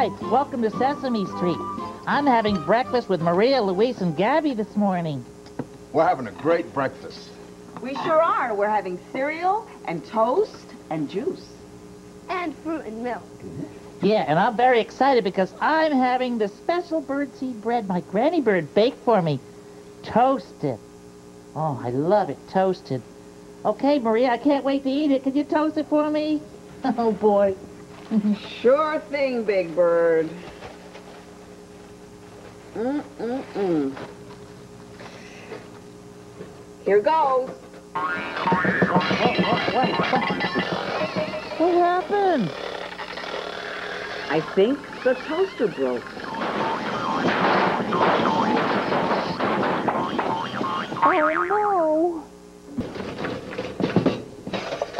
Hi, welcome to Sesame Street. I'm having breakfast with Maria, Luis, and Gabby this morning. We're having a great breakfast. We sure are. We're having cereal and toast and juice. And fruit and milk. Yeah, and I'm very excited because I'm having the special birdseed bread my Granny Bird baked for me. Toasted. Oh, I love it, toasted. Okay, Maria, I can't wait to eat it. Can you toast it for me? Oh, boy. Sure thing, Big Bird. Here goes. What happened? I think the toaster broke. Oh,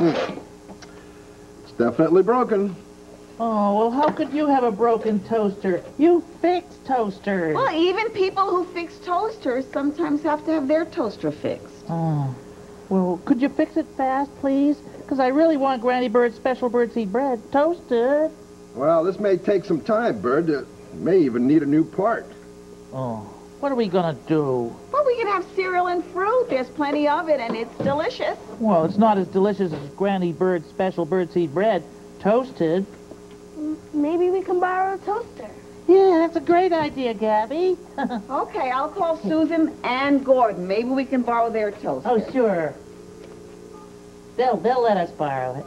no. It's definitely broken. Oh, well, how could you have a broken toaster? You fix toasters. Well, even people who fix toasters sometimes have to have their toaster fixed. Oh. Well, could you fix it fast, please? Because I really want Granny Bird's special birdseed bread toasted. Well, this may take some time, Bird. It may even need a new part. Oh, what are we gonna do? Well, we can have cereal and fruit. There's plenty of it, and it's delicious. Well, it's not as delicious as Granny Bird's special birdseed bread toasted. Maybe we can borrow a toaster. Yeah, that's a great idea, Gabby. Okay, I'll call Susan and Gordon. Maybe we can borrow their toaster. Oh, sure. They'll let us borrow it.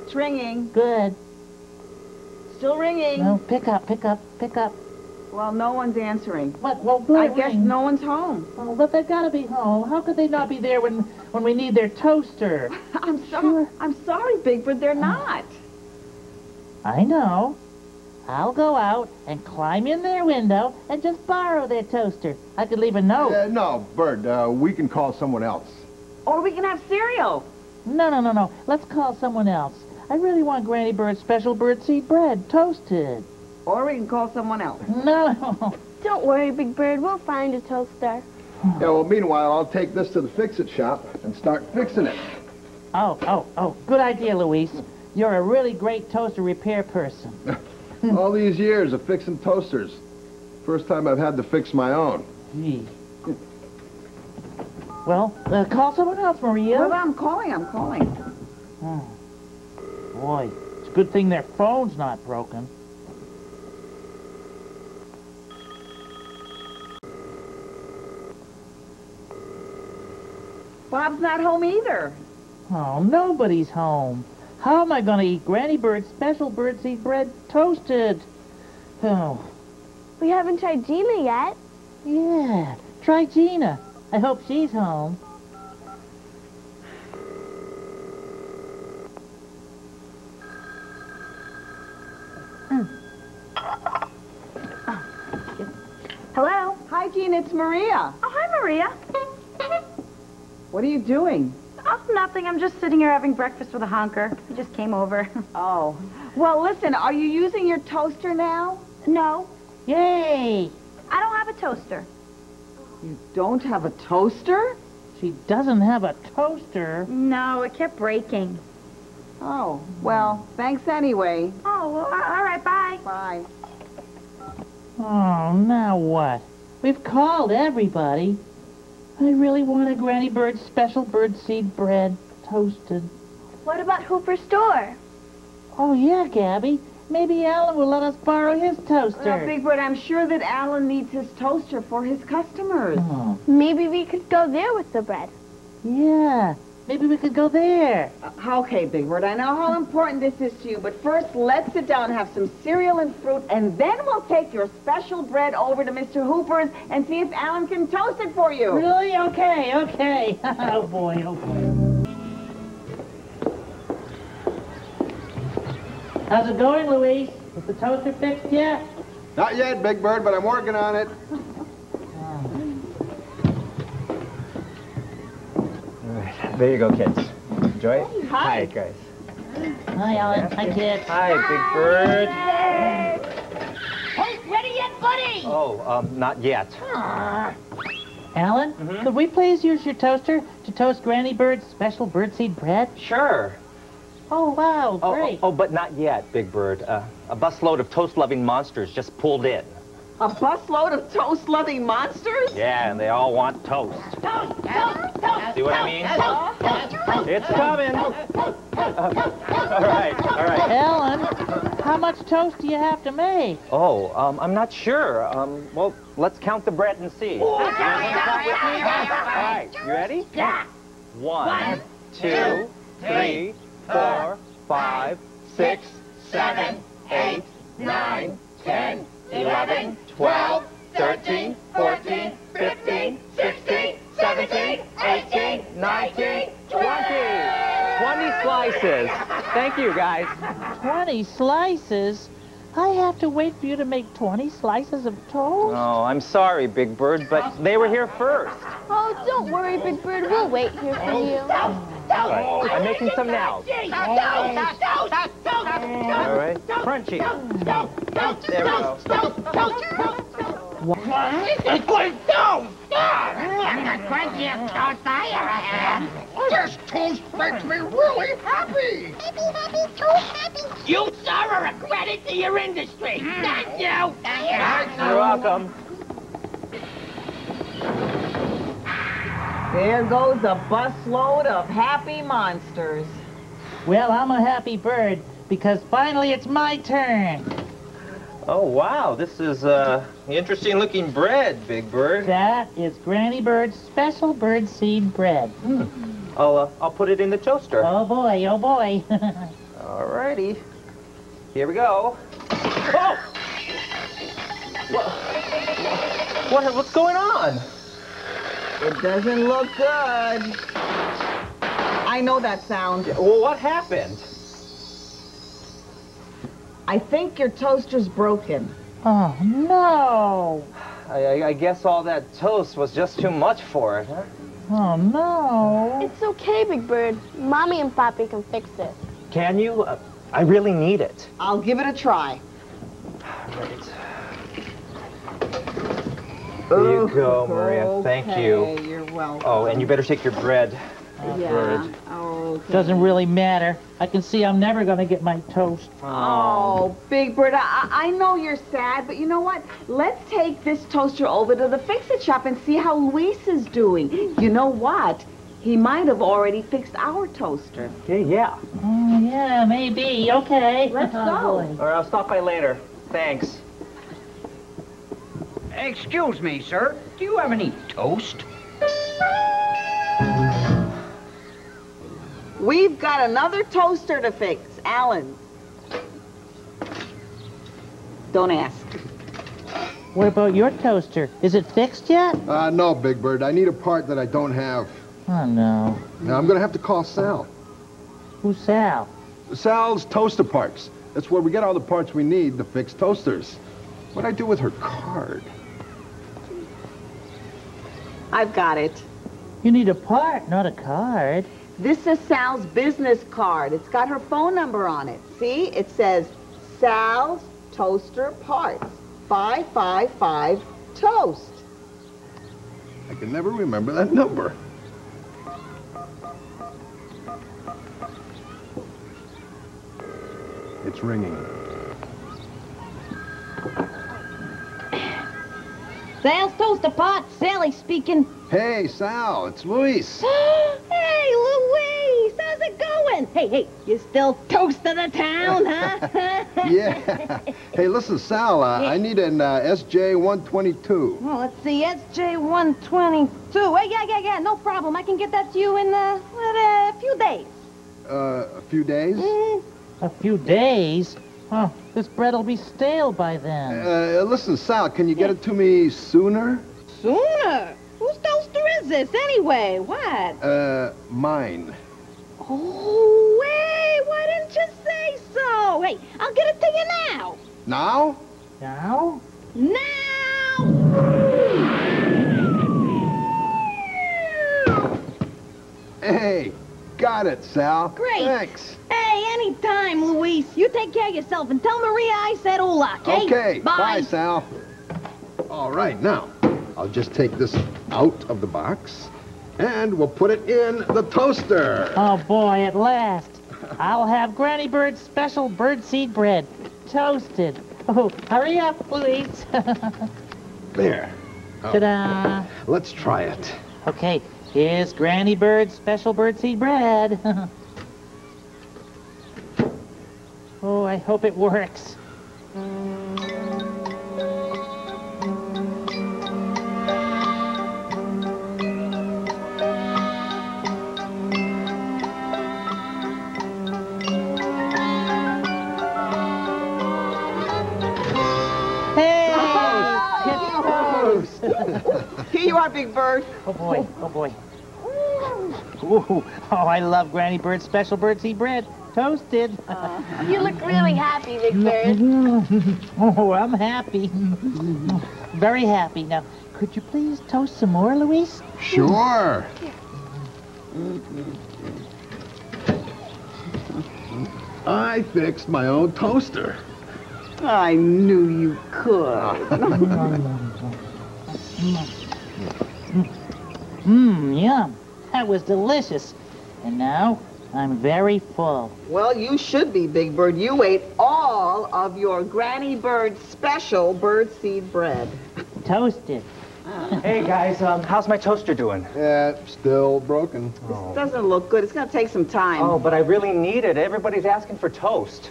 It's ringing. Good. Still ringing. No, pick up. Well, no one's answering. What? Well, I guess no one's home. Oh, but they've got to be home. How could they not be there when we need their toaster? I'm Sure. sorry, Big Bird, they're not. I know. I'll go out and climb in their window and just borrow their toaster. I could leave a note. No, Bird, we can call someone else. Or we can have cereal. No. Let's call someone else. I really want Granny Bird's special birdseed bread toasted. Or we can call someone else. No. Don't worry, Big Bird. We'll find a toaster. Yeah, well, meanwhile, I'll take this to the fix-it shop and start fixing it. Oh. Good idea, Luis. You're a really great toaster repair person. All these years of fixing toasters. First time I've had to fix my own. Gee. Well, call someone else, Maria. Well, I'm calling. Oh. Boy, it's a good thing their phone's not broken. Bob's not home either. Oh, nobody's home. How am I going to eat Granny Bird's special birdseed bread toasted? Oh. We haven't tried Gina yet. Yeah, try Gina. I hope she's home. Hello? Hi, Gina, it's Maria. Oh, hi, Maria. What are you doing? Oh, nothing. I'm just sitting here having breakfast with a honker. He just came over. Oh. Well, listen, are you using your toaster now? No, Yay! I don't have a toaster. You don't have a toaster? She doesn't have a toaster. No, it kept breaking. Oh, well, thanks anyway. Oh, well, all right, bye. Bye. Oh, now what? We've called everybody. I really want a Granny Bird's special birdseed bread toasted. What about Hooper's store? Oh, yeah, Gabby. Maybe Alan will let us borrow his toaster. Well, Big Bird, I'm sure that Alan needs his toaster for his customers. Oh, Maybe we could go there with the bread. yeah. Maybe we could go there. Okay, Big Bird, I know how important this is to you, but first, let's sit down and have some cereal and fruit, and then we'll take your special bread over to Mr. Hooper's and see if Alan can toast it for you. Really? Okay. Oh, boy. How's it going, Luis? Is the toaster fixed yet? Not yet, Big Bird, but I'm working on it. There you go, kids. Enjoy it? Hi. guys. Hi, Alan. Hi, kid. Hi, Big Bird. Toast ready yet, buddy? Oh, not yet. Alan, could we please use your toaster to toast Granny Bird's special birdseed bread? Sure. Oh, wow, great. Oh, but not yet, Big Bird. A busload of toast-loving monsters just pulled in. A busload of toast-loving monsters? Yeah, and they all want toast. See what I mean? It's coming. All right. Ellen, how much toast do you have to make? Oh, I'm not sure. Well, let's count the bread and see. All right, you ready? Yeah. 1, 2, 3, 4, 5, 6, 7, 8, 9, 10, 11, 12, 13, 14, 15, 16, 17, 18, 19, 20. 20 slices. Thank you, guys. 20 slices? I have to wait for you to make 20 slices of toast? Oh, I'm sorry, Big Bird, but they were here first. Oh, don't worry, Big Bird. We'll wait here for you. All right, I'm making some now. All right, crunchy. There we go. It's going down! The crunchiest toast I ever had. This toast makes me really happy. Happy, toast happy. You, sir, are a credit to your industry. Thank you. You're welcome. There goes a busload of happy monsters. Well, I'm a happy bird because finally it's my turn. Oh, wow, this is interesting-looking bread, Big Bird. That is Granny Bird's special birdseed bread. I'll put it in the toaster. Oh, boy, oh, boy. All righty. Here we go. Oh! What's going on? It doesn't look good. I know that sound. Well, what happened? I think your toaster's broken. Oh, no. I guess all that toast was just too much for it, huh? Oh, no. It's okay, Big Bird. Mommy and Papi can fix it. Can you? I really need it. I'll give it a try. Right. There you go, Maria. Thank you. Okay, you're welcome. Oh, and you better take your bread. Yeah. Okay. Doesn't really matter. I can see I'm never going to get my toast. Oh, Big Bird, I know you're sad, but you know what? Let's take this toaster over to the fix-it shop and see how Luis is doing. You know what? He might have already fixed our toaster. Okay, yeah. Oh, yeah, maybe. Okay. Let's Oh, go. boy. All right, I'll stop by later. Thanks. Excuse me, sir. Do you have any toast? We've got another toaster to fix, Alan. Don't ask. What about your toaster? Is it fixed yet? No, Big Bird. I need a part that I don't have. Oh, no. Now, I'm going to have to call Sal. Who's Sal? Sal's Toaster Parts. That's where we get all the parts we need to fix toasters. What'd I do with her card? I've got it. You need a part, not a card. This is Sal's business card. It's got her phone number on it. See? It says Sal's Toaster Parts. 555 Toast. I can never remember that number. It's ringing. Sal's Toaster Pot, Sally speaking. Hey, Sal, it's Luis. Hey, Louise, how's it going? Hey, you still toast of the town, huh? Yeah. Hey, listen, Sal, I need an SJ-122. Well, let's see, SJ-122. Hey, yeah, no problem. I can get that to you in a few days. A few days? A few days? Oh, this bread will be stale by then. Listen, Sal, can you get it to me sooner? Sooner? Whose toaster is this, anyway? What? Mine. Oh, hey, why didn't you say so? Hey, I'll get it to you now. Now? Now? Now! Hey, got it, Sal. Great. Thanks. Hey, anytime, Luis. You take care of yourself and tell Maria I said hola, okay? Okay. Bye. Bye, Sal. All right, now, I'll just take this out of the box, and we'll put it in the toaster. Oh, boy, at last. I'll have Granny Bird's special birdseed bread, toasted. Oh, hurry up, Louise. There. Ta-da. Let's try it. Okay, here's Granny Bird's special birdseed bread. Oh, I hope it works. Hey! It's toast! Here you are, Big Bird. Oh boy, oh boy. Ooh, oh, I love Granny Bird's special birdseed bread. Toasted. You look really happy, Big Bird. Oh, I'm happy. Very happy. Now, could you please toast some more, Louise? Sure. I fixed my own toaster. I knew you could. Yum. That was delicious. And now, I'm very full. Well, you should be, Big Bird. You ate all of your Granny Bird special birdseed bread. Toasted. Hey, guys, how's my toaster doing? Yeah, still broken. This doesn't look good. It's going to take some time. Oh, but I really need it. Everybody's asking for toast.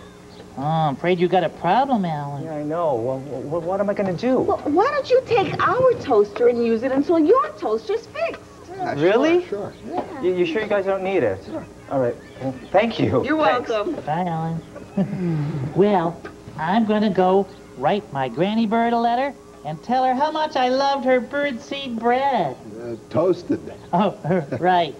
Oh, I'm afraid you got a problem, Alan. Yeah, I know. Well, what am I going to do? Well, why don't you take our toaster and use it until your toaster's fixed? Yeah, Really? Sure. You sure you guys don't need it? Sure. All right. Well, thank you. You're Thanks. welcome. Bye, Alan. Well, I'm going to go write my Granny Bird a letter and tell her how much I loved her birdseed bread. Toasted. Oh, right.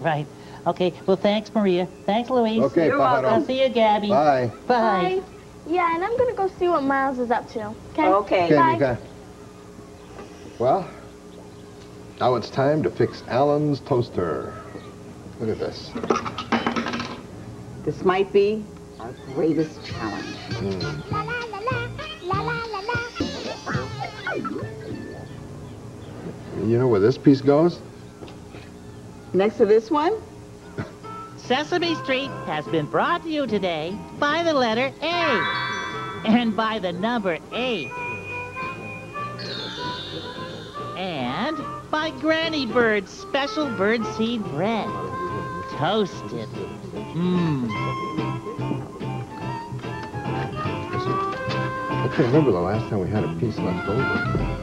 Okay, well, thanks, Maria. Thanks, Louise. Okay, You're welcome. I'll see you, Gabby. Bye. Bye. Yeah, and I'm gonna go see what Miles is up to. Okay? Okay. Okay, Bye. Mika. Well, now it's time to fix Alan's toaster. Look at this. This might be our greatest challenge. You know where this piece goes? Next to this one? Sesame Street has been brought to you today by the letter A and by the number 8 and by Granny Bird's special birdseed bread, toasted. I can't remember the last time we had a piece left over.